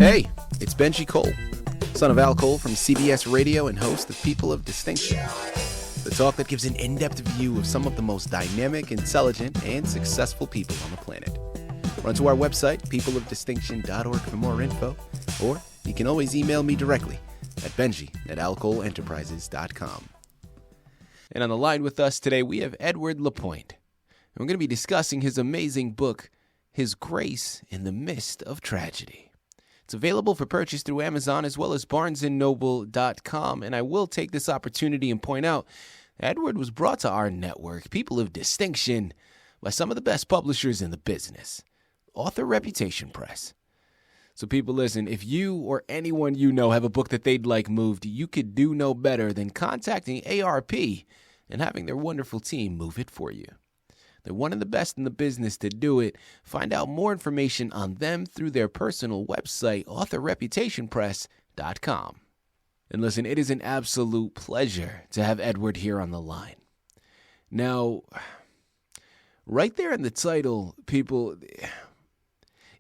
Hey, it's Benji Cole, son of Al Cole from CBS Radio and host of People of Distinction, the talk that gives an in-depth view of some of the most dynamic, intelligent, and successful people on the planet. Run to our website, peopleofdistinction.org for more info, or you can always email me directly at benji@alcoleenterprises.com. And on the line with us today, we have Edward Lapointe. And we're going to be discussing his amazing book, His Grace in the Midst of Tragedy. It's available for purchase through Amazon as well as barnesandnoble.com. And I will take this opportunity and point out Edward was brought to our network, People of Distinction, by some of the best publishers in the business, Author Reputation Press. So people, listen, if you or anyone you know have a book that they'd like moved, you could do no better than contacting ARP and having their wonderful team move it for you. They're one of the best in the business to do it. Find out more information on them through their personal website, authorreputationpress.com. And listen, it is an absolute pleasure to have Edward here on the line. Now, right there in the title, people,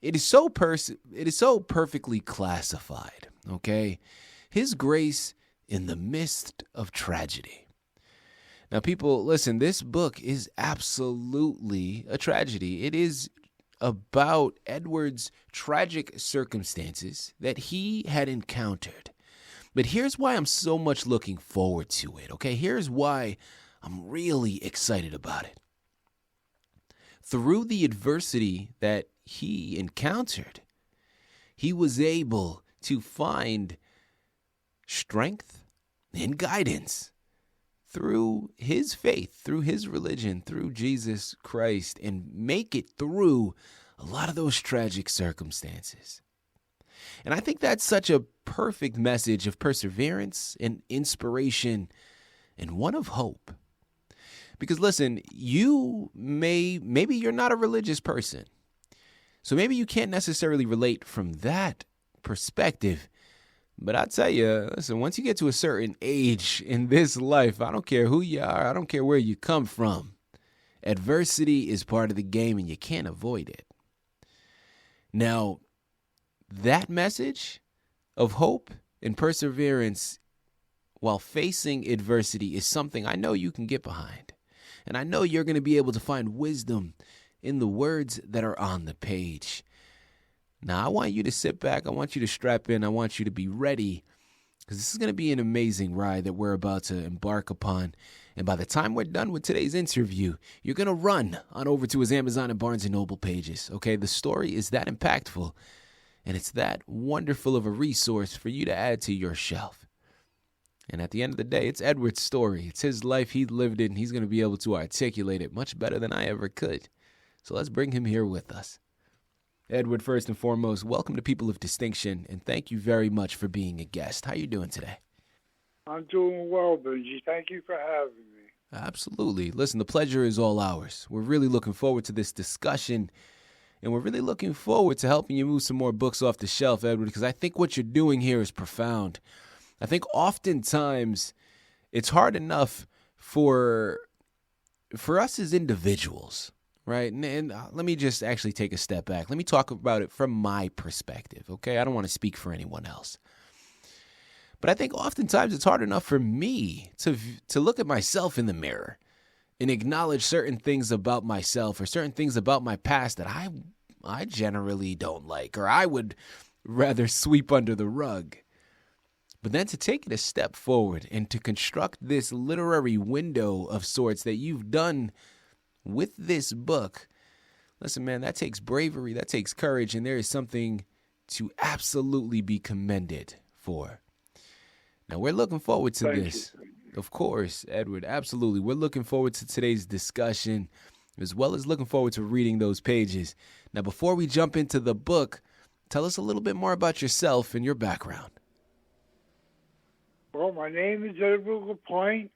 it is so perfectly classified, okay? His Grace in the Midst of Tragedy. Now, people, listen, this book is absolutely a tragedy. It is about Edward's tragic circumstances that he had encountered. But here's why I'm so much looking forward to it, okay? Here's why I'm really excited about it. Through the adversity that he encountered, he was able to find strength and guidance through his faith, through his religion, through Jesus Christ, and make it through a lot of those tragic circumstances. And I think that's such a perfect message of perseverance and inspiration and one of hope. Because listen, maybe you're not a religious person. So maybe you can't necessarily relate from that perspective. But I tell you, listen, once you get to a certain age in this life, I don't care who you are, I don't care where you come from, adversity is part of the game and you can't avoid it. Now, that message of hope and perseverance while facing adversity is something I know you can get behind. And I know you're going to be able to find wisdom in the words that are on the page. Now, I want you to sit back. I want you to strap in. I want you to be ready because this is going to be an amazing ride that we're about to embark upon. And by the time we're done with today's interview, you're going to run on over to his Amazon and Barnes & Noble pages. Okay, the story is that impactful, and it's that wonderful of a resource for you to add to your shelf. And at the end of the day, it's Edward's story. It's his life. He lived it, and he's going to be able to articulate it much better than I ever could. So let's bring him here with us. Edward, first and foremost, welcome to People of Distinction, and thank you very much for being a guest. How are you doing today? I'm doing well, Benji. Thank you for having me. Absolutely. Listen, the pleasure is all ours. We're really looking forward to this discussion, and we're really looking forward to helping you move some more books off the shelf, Edward, because I think what you're doing here is profound. I think oftentimes it's hard enough for us as individuals, right? And let me just actually take a step back. Let me talk about it from my perspective, okay? I don't want to speak for anyone else. But I think oftentimes it's hard enough for me to look at myself in the mirror and acknowledge certain things about myself or certain things about my past that I generally don't like, or I would rather sweep under the rug. But then to take it a step forward and to construct this literary window of sorts that you've done with this book, listen, man, that takes bravery, that takes courage, and there is something to absolutely be commended for. Now, we're looking forward to this. Of course, Edward, absolutely. We're looking forward to today's discussion, as well as looking forward to reading those pages. Now, before we jump into the book, tell us a little bit more about yourself and your background. Well, my name is Edward Lapointe.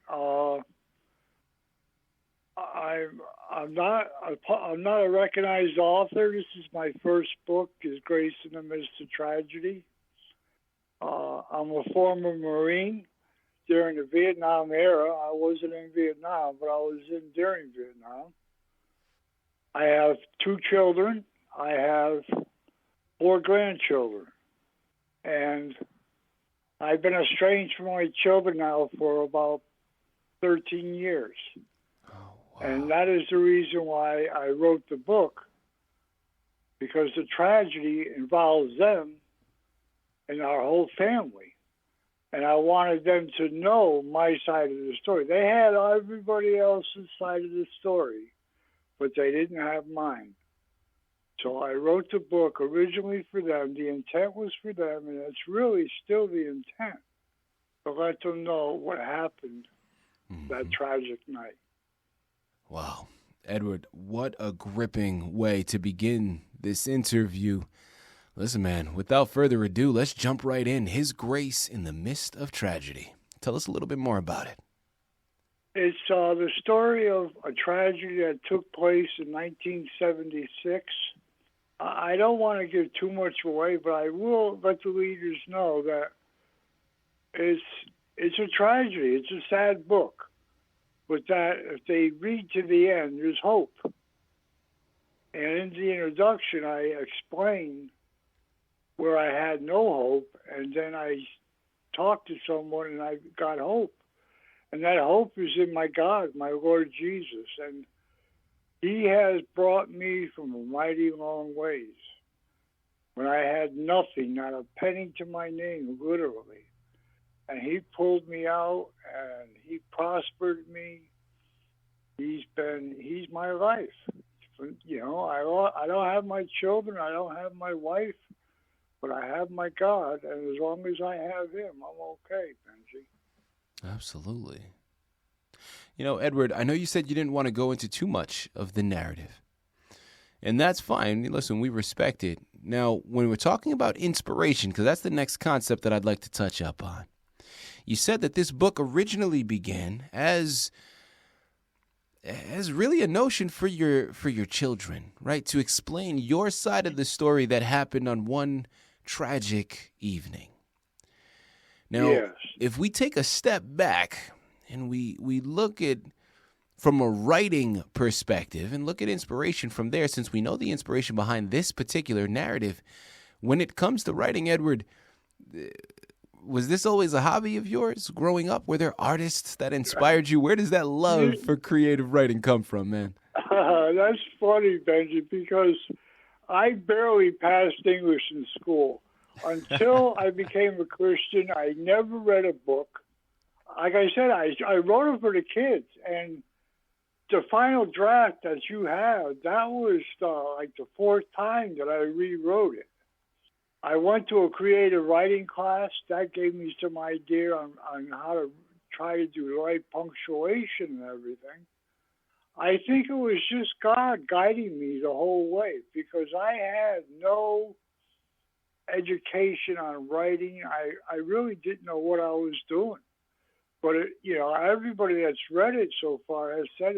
I'm not a recognized author. This is my first book, His Grace in the Midst of Tragedy. I'm a former Marine during the Vietnam era. I wasn't in Vietnam, but I was in during Vietnam. I have 2 children. I have 4 grandchildren. And I've been estranged from my children now for about 13 years. Oh, wow. And that is the reason why I wrote the book, because the tragedy involves them and our whole family. And I wanted them to know my side of the story. They had everybody else's side of the story, but they didn't have mine. So I wrote the book originally for them. The intent was for them, and it's really still the intent to let them know what happened that tragic night. Wow. Edward, what a gripping way to begin this interview. Listen, man, without further ado, let's jump right in. His Grace in the Midst of Tragedy. Tell us a little bit more about it. It's the story of a tragedy that took place in 1976. I don't want to give too much away, but I will let the readers know that it's a tragedy. It's a sad book. But that if they read to the end, there's hope. And in the introduction, I explained where I had no hope, and then I talked to someone and I got hope. And that hope is in my God, my Lord Jesus. And He has brought me from a mighty long ways. When I had nothing, not a penny to my name, literally. And He pulled me out and He prospered me. He's my life. You know, I don't have my children, I don't have my wife, but I have my God, and as long as I have Him, I'm okay, Benji. Absolutely. You know, Edward, I know you said you didn't want to go into too much of the narrative, and that's fine. Listen, we respect it. Now, when we're talking about inspiration, because that's the next concept that I'd like to touch up on, you said that this book originally began as really a notion for your children, right? To explain your side of the story that happened on one tragic evening. Now, yes. If we take a step back and we look at from a writing perspective and look at inspiration from there, since we know the inspiration behind this particular narrative, when it comes to writing, Edward, was this always a hobby of yours growing up? Were there artists that inspired you? Where does that love for creative writing come from, man? That's funny, Benji, because I barely passed English in school. Until I became a Christian, I never read a book. Like I said, I wrote them for the kids. And the final draft that you have, that was like the fourth time that I rewrote it. I went to a creative writing class. That gave me some idea on how to try to do the right punctuation and everything. I think it was just God guiding me the whole way, because I had no education on writing. I really didn't know what I was doing. But, everybody that's read it so far has said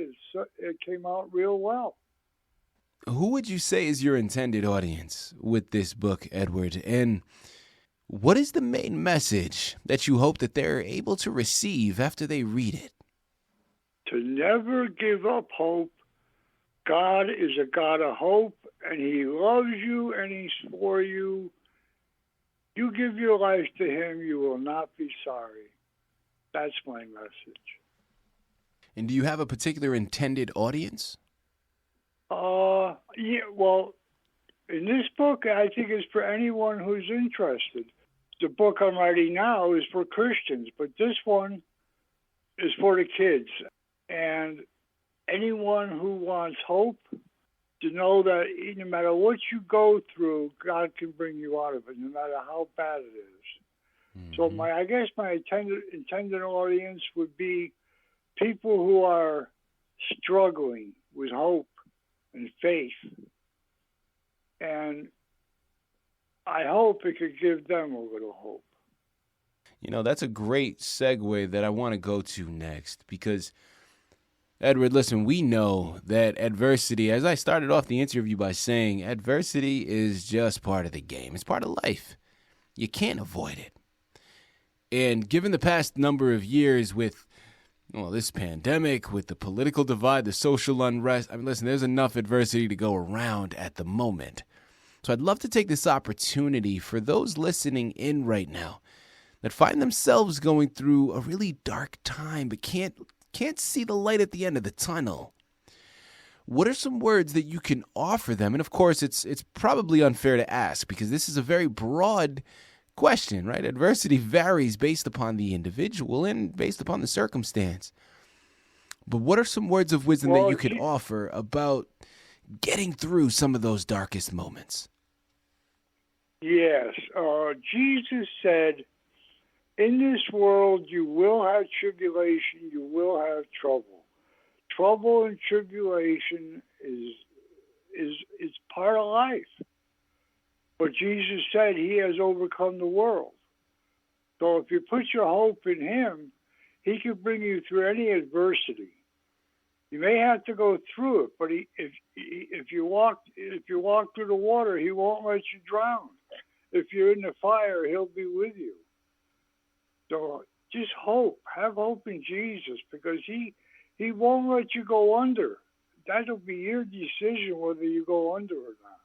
it came out real well. Who would you say is your intended audience with this book, Edward? And what is the main message that you hope that they're able to receive after they read it? To never give up hope. God is a God of hope, and He loves you, and He's for you. You give your life to Him, you will not be sorry. That's my message. And do you have a particular intended audience? Yeah, well, in this book, I think it's for anyone who's interested. The book I'm writing now is for Christians, but this one is for the kids. And anyone who wants hope, to know that no matter what you go through, God can bring you out of it, no matter how bad it is. Mm-hmm. So I guess my intended audience would be people who are struggling with hope and faith. And I hope it could give them a little hope. You know, that's a great segue that I want to go to next, because, Edward, listen, we know that adversity, as I started off the interview by saying, adversity is just part of the game. It's part of life. You can't avoid it. And given the past number of years with this pandemic, with the political divide, the social unrest, listen, there's enough adversity to go around at the moment. So I'd love to take this opportunity for those listening in right now that find themselves going through a really dark time but can't see the light at the end of the tunnel. What are some words that you can offer them? And of course, it's probably unfair to ask because this is a very broad question, right? Adversity varies based upon the individual and based upon the circumstance. But what are some words of wisdom that you can offer about getting through some of those darkest moments? Yes. Jesus said, in this world you will have tribulation, you will have trouble. Trouble and tribulation is part of life. But Jesus said he has overcome the world. So if you put your hope in him, he can bring you through any adversity. You may have to go through it, but if you walk through the water, he won't let you drown. If you're in the fire, he'll be with you. So just hope. Have hope in Jesus because he won't let you go under. That'll be your decision whether you go under or not.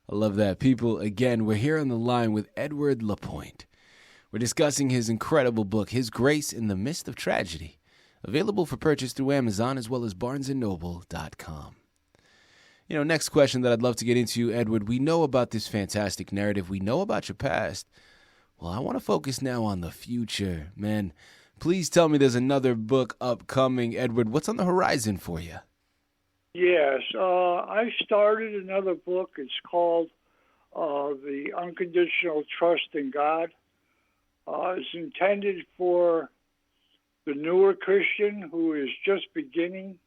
I love that. People, again, we're here on the line with Edward Lapointe. We're discussing his incredible book, His Grace in the Midst of Tragedy, available for purchase through Amazon as well as barnesandnoble.com. Next question that I'd love to get into, Edward. We know about this fantastic narrative. We know about your past. Well, I want to focus now on the future. Man, please tell me there's another book upcoming. Edward, what's on the horizon for you? Yes, I started another book. It's called The Unconditional Trust in God. It's intended for the newer Christian who is just beginning,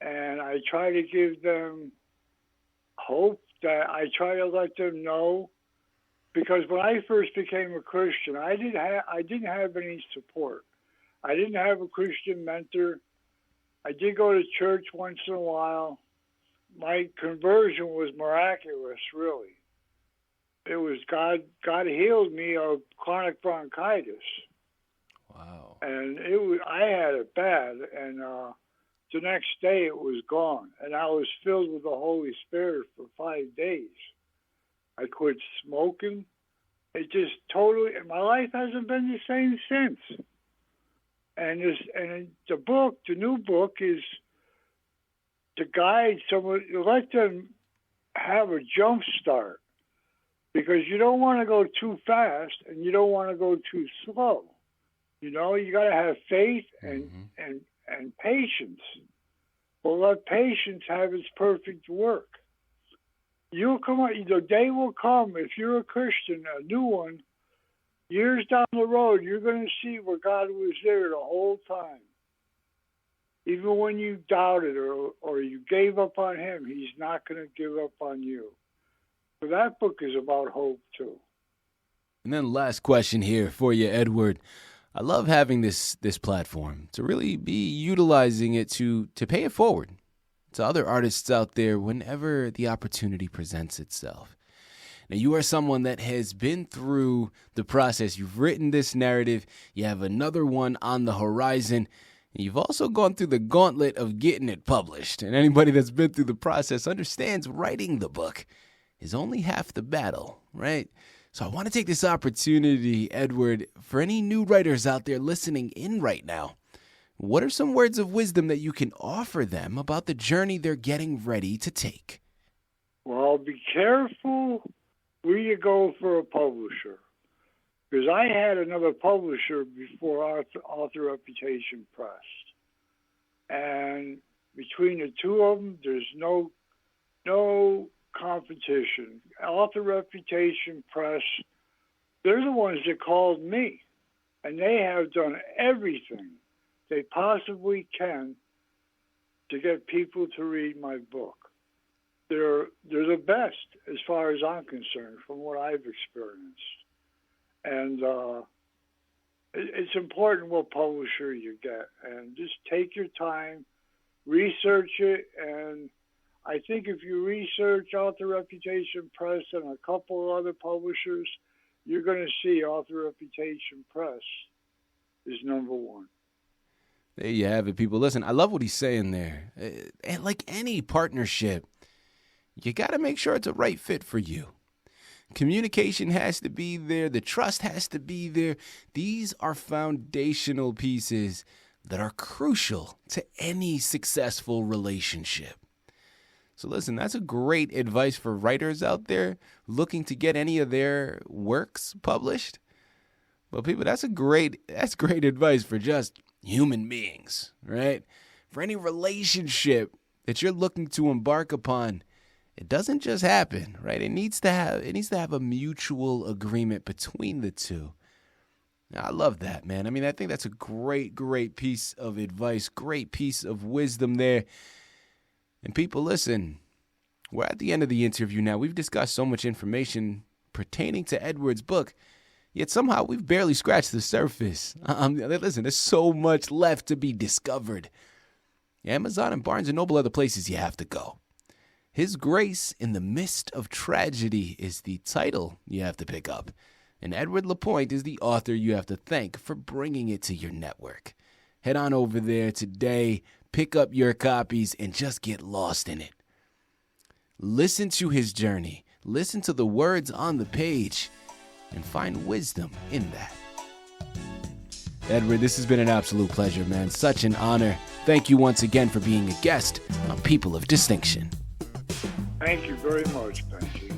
and I try to give them hope. That I try to let them know, because when I first became a Christian, I didn't have any support. I didn't have a Christian mentor. I did go to church once in a while. My conversion was miraculous, really. It was God healed me of chronic bronchitis. Wow. And I had it bad, and the next day it was gone. And I was filled with the Holy Spirit for 5 days. I quit smoking. It just totally, my life hasn't been the same since. And the new book is to guide someone, let them have a jump start, because you don't want to go too fast and you don't want to go too slow. You got to have faith and patience. Well, let patience have its perfect work. The day will come, if you're a Christian, a new one, years down the road, you're going to see where God was there the whole time. Even when you doubted or you gave up on him, he's not going to give up on you. So that book is about hope, too. And then last question here for you, Edward. I love having this platform to really be utilizing it to pay it forward to other artists out there whenever the opportunity presents itself. Now, you are someone that has been through the process. You've written this narrative. You have another one on the horizon. And you've also gone through the gauntlet of getting it published. And anybody that's been through the process understands writing the book is only half the battle, right? So I want to take this opportunity, Edward, for any new writers out there listening in right now. What are some words of wisdom that you can offer them about the journey they're getting ready to take? Well, be careful where you go for a publisher. Because I had another publisher before Author Reputation Press. And between the two of them, there's no competition. Author Reputation Press, they're the ones that called me. And they have done everything they possibly can to get people to read my book. They're the best as far as I'm concerned from what I've experienced. And it's important what publisher you get. And just take your time, research it. And I think if you research Author Reputation Press and a couple of other publishers, you're going to see Author Reputation Press is number one. There you have it, people. Listen, I love what he's saying there. Like any partnership, you got to make sure it's a right fit for you. Communication has to be there. The trust has to be there. These are foundational pieces that are crucial to any successful relationship. So listen, that's a great advice for writers out there looking to get any of their works published. But people, that's great advice for just human beings, right? For any relationship that you're looking to embark upon, it doesn't just happen, right? It needs to have a mutual agreement between the two. I love that, man. I mean, I think that's a great piece of advice, great piece of wisdom there. And people, listen, we're at the end of the interview now. We've discussed so much information pertaining to Edward's book, yet somehow we've barely scratched the surface. Listen, there's so much left to be discovered. Amazon and Barnes & Noble are the places you have to go. His Grace in the Midst of Tragedy is the title you have to pick up. And Edward Lapointe is the author you have to thank for bringing it to your network. Head on over there today, pick up your copies, and just get lost in it. Listen to his journey. Listen to the words on the page and find wisdom in that. Edward, this has been an absolute pleasure, man. Such an honor. Thank you once again for being a guest on People of Distinction. Thank you very much, Benji.